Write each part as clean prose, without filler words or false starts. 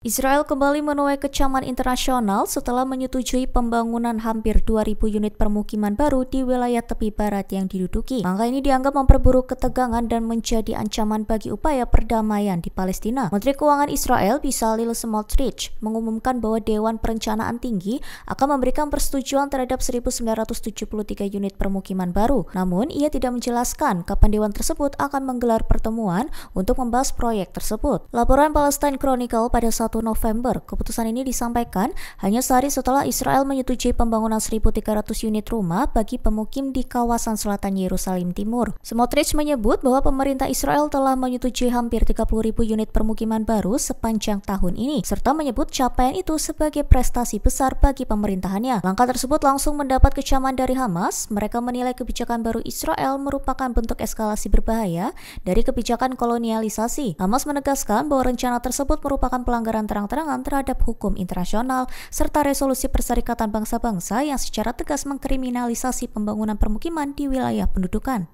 Israel kembali menuai kecaman internasional setelah menyetujui pembangunan hampir 2.000 unit permukiman baru di wilayah tepi barat yang diduduki. Langkah ini dianggap memperburuk ketegangan dan menjadi ancaman bagi upaya perdamaian di Palestina. Menteri Keuangan Israel, Bezalel Smotrich, mengumumkan bahwa Dewan Perencanaan Tinggi akan memberikan persetujuan terhadap 1.973 unit permukiman baru. Namun, ia tidak menjelaskan kapan Dewan tersebut akan menggelar pertemuan untuk membahas proyek tersebut. Laporan Palestine Chronicle pada 1 November, keputusan ini disampaikan hanya sehari setelah Israel menyetujui pembangunan 1.300 unit rumah bagi pemukim di kawasan selatan Yerusalem Timur. Smotrich menyebut bahwa pemerintah Israel telah menyetujui hampir 30.000 unit permukiman baru sepanjang tahun ini, serta menyebut capaian itu sebagai prestasi besar bagi pemerintahannya. Langkah tersebut langsung mendapat kecaman dari Hamas. Mereka menilai kebijakan baru Israel merupakan bentuk eskalasi berbahaya dari kebijakan kolonialisasi. Hamas menegaskan bahwa rencana tersebut merupakan pelanggaran terang-terangan terhadap hukum internasional serta resolusi Perserikatan Bangsa-Bangsa yang secara tegas mengkriminalisasi pembangunan permukiman di wilayah pendudukan.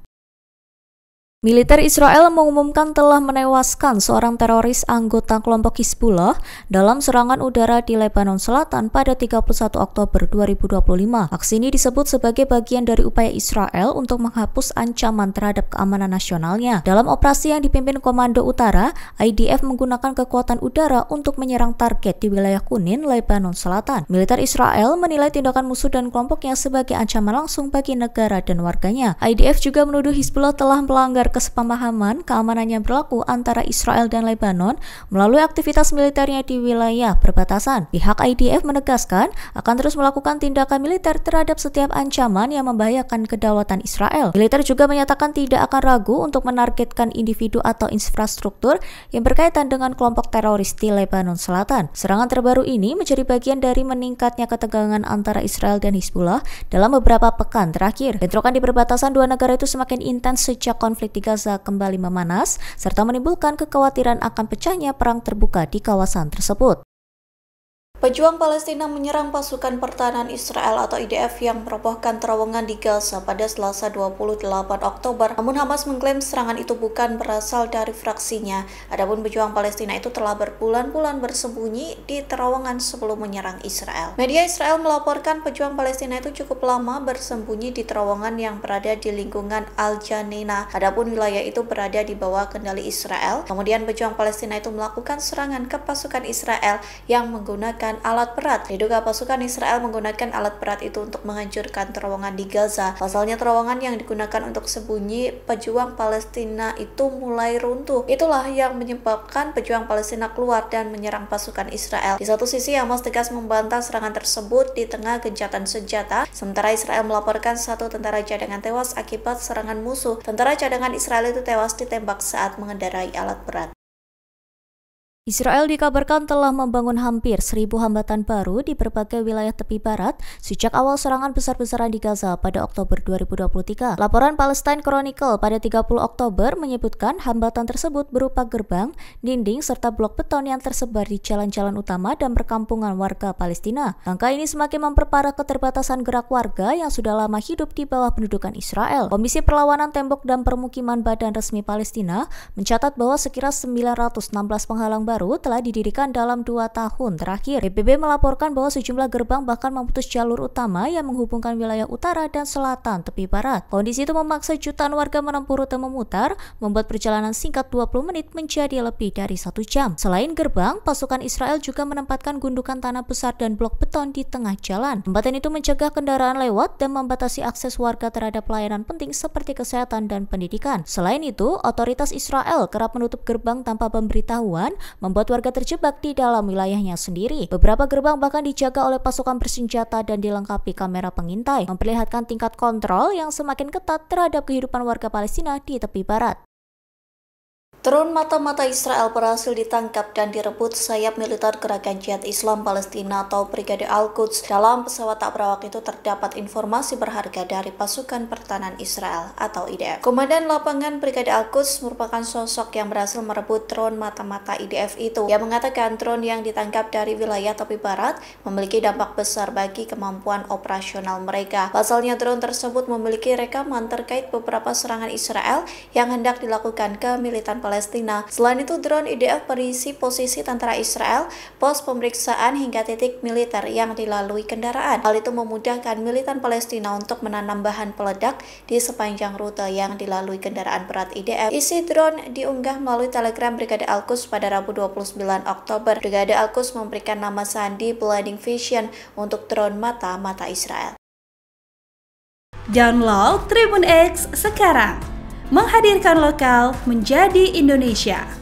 Militer Israel mengumumkan telah menewaskan seorang teroris anggota kelompok Hizbullah dalam serangan udara di Lebanon Selatan pada 31 Oktober 2025. Aksi ini disebut sebagai bagian dari upaya Israel untuk menghapus ancaman terhadap keamanan nasionalnya. Dalam operasi yang dipimpin Komando Utara, IDF menggunakan kekuatan udara untuk menyerang target di wilayah Kunin, Lebanon Selatan. Militer Israel menilai tindakan musuh dan kelompoknya sebagai ancaman langsung bagi negara dan warganya. IDF juga menuduh Hizbullah telah melanggar kesepamahaman keamanan yang berlaku antara Israel dan Lebanon melalui aktivitas militernya di wilayah perbatasan. Pihak IDF menegaskan akan terus melakukan tindakan militer terhadap setiap ancaman yang membahayakan kedaulatan Israel. Militer juga menyatakan tidak akan ragu untuk menargetkan individu atau infrastruktur yang berkaitan dengan kelompok teroris di Lebanon Selatan. Serangan terbaru ini menjadi bagian dari meningkatnya ketegangan antara Israel dan Hizbullah dalam beberapa pekan terakhir. Bentrokan di perbatasan dua negara itu semakin intens sejak konflik di Gaza kembali memanas, serta menimbulkan kekhawatiran akan pecahnya perang terbuka di kawasan tersebut. Pejuang Palestina menyerang pasukan pertahanan Israel atau IDF yang merobohkan terowongan di Gaza pada Selasa 28 Oktober. Namun Hamas mengklaim serangan itu bukan berasal dari fraksinya. Adapun pejuang Palestina itu telah berbulan-bulan bersembunyi di terowongan sebelum menyerang Israel. Media Israel melaporkan pejuang Palestina itu cukup lama bersembunyi di terowongan yang berada di lingkungan Al-Janina. Adapun wilayah itu berada di bawah kendali Israel. Kemudian pejuang Palestina itu melakukan serangan ke pasukan Israel yang menggunakan alat berat. Diduga pasukan Israel menggunakan alat berat itu untuk menghancurkan terowongan di Gaza. Pasalnya terowongan yang digunakan untuk sembunyi pejuang Palestina itu mulai runtuh. Itulah yang menyebabkan pejuang Palestina keluar dan menyerang pasukan Israel. Di satu sisi Hamas tegas membantah serangan tersebut di tengah gencatan senjata, sementara Israel melaporkan satu tentara cadangan tewas akibat serangan musuh. Tentara cadangan Israel itu tewas ditembak saat mengendarai alat berat. Israel dikabarkan telah membangun hampir 1.000 hambatan baru di berbagai wilayah tepi barat sejak awal serangan besar-besaran di Gaza pada Oktober 2023. Laporan Palestine Chronicle pada 30 Oktober menyebutkan hambatan tersebut berupa gerbang, dinding, serta blok beton yang tersebar di jalan-jalan utama dan perkampungan warga Palestina. Langkah ini semakin memperparah keterbatasan gerak warga yang sudah lama hidup di bawah pendudukan Israel. Komisi Perlawanan Tembok dan Permukiman Badan Resmi Palestina mencatat bahwa sekira 916 penghalang baru telah didirikan dalam 2 tahun terakhir. PBB melaporkan bahwa sejumlah gerbang bahkan memutus jalur utama yang menghubungkan wilayah utara dan selatan tepi barat. Kondisi itu memaksa jutaan warga menempuh rute memutar, membuat perjalanan singkat 20 menit menjadi lebih dari 1 jam. Selain gerbang, pasukan Israel juga menempatkan gundukan tanah besar dan blok beton di tengah jalan. Tempatan itu mencegah kendaraan lewat dan membatasi akses warga terhadap pelayanan penting seperti kesehatan dan pendidikan. Selain itu, otoritas Israel kerap menutup gerbang tanpa pemberitahuan, membuat warga terjebak di dalam wilayahnya sendiri. Beberapa gerbang bahkan dijaga oleh pasukan bersenjata dan dilengkapi kamera pengintai, memperlihatkan tingkat kontrol yang semakin ketat terhadap kehidupan warga Palestina di tepi barat. Drone mata-mata Israel berhasil ditangkap dan direbut sayap militer Gerakan Jihad Islam Palestina atau Brigade Al-Quds. Dalam pesawat tak berawak itu terdapat informasi berharga dari pasukan pertahanan Israel atau IDF. Komandan lapangan Brigade Al-Quds merupakan sosok yang berhasil merebut drone mata-mata IDF itu. Ia mengatakan drone yang ditangkap dari wilayah tepi barat memiliki dampak besar bagi kemampuan operasional mereka. Pasalnya drone tersebut memiliki rekaman terkait beberapa serangan Israel yang hendak dilakukan ke militan Palestina Palestina. Selain itu, drone IDF berisi posisi tentara Israel, pos pemeriksaan hingga titik militer yang dilalui kendaraan. Hal itu memudahkan militan Palestina untuk menanam bahan peledak di sepanjang rute yang dilalui kendaraan berat IDF. Isi drone diunggah melalui Telegram Brigade Al-Quds pada Rabu 29 Oktober. Brigade Al-Quds memberikan nama sandi Blinding Vision untuk drone mata-mata Israel. Download Tribun X sekarang, menghadirkan lokal menjadi Indonesia.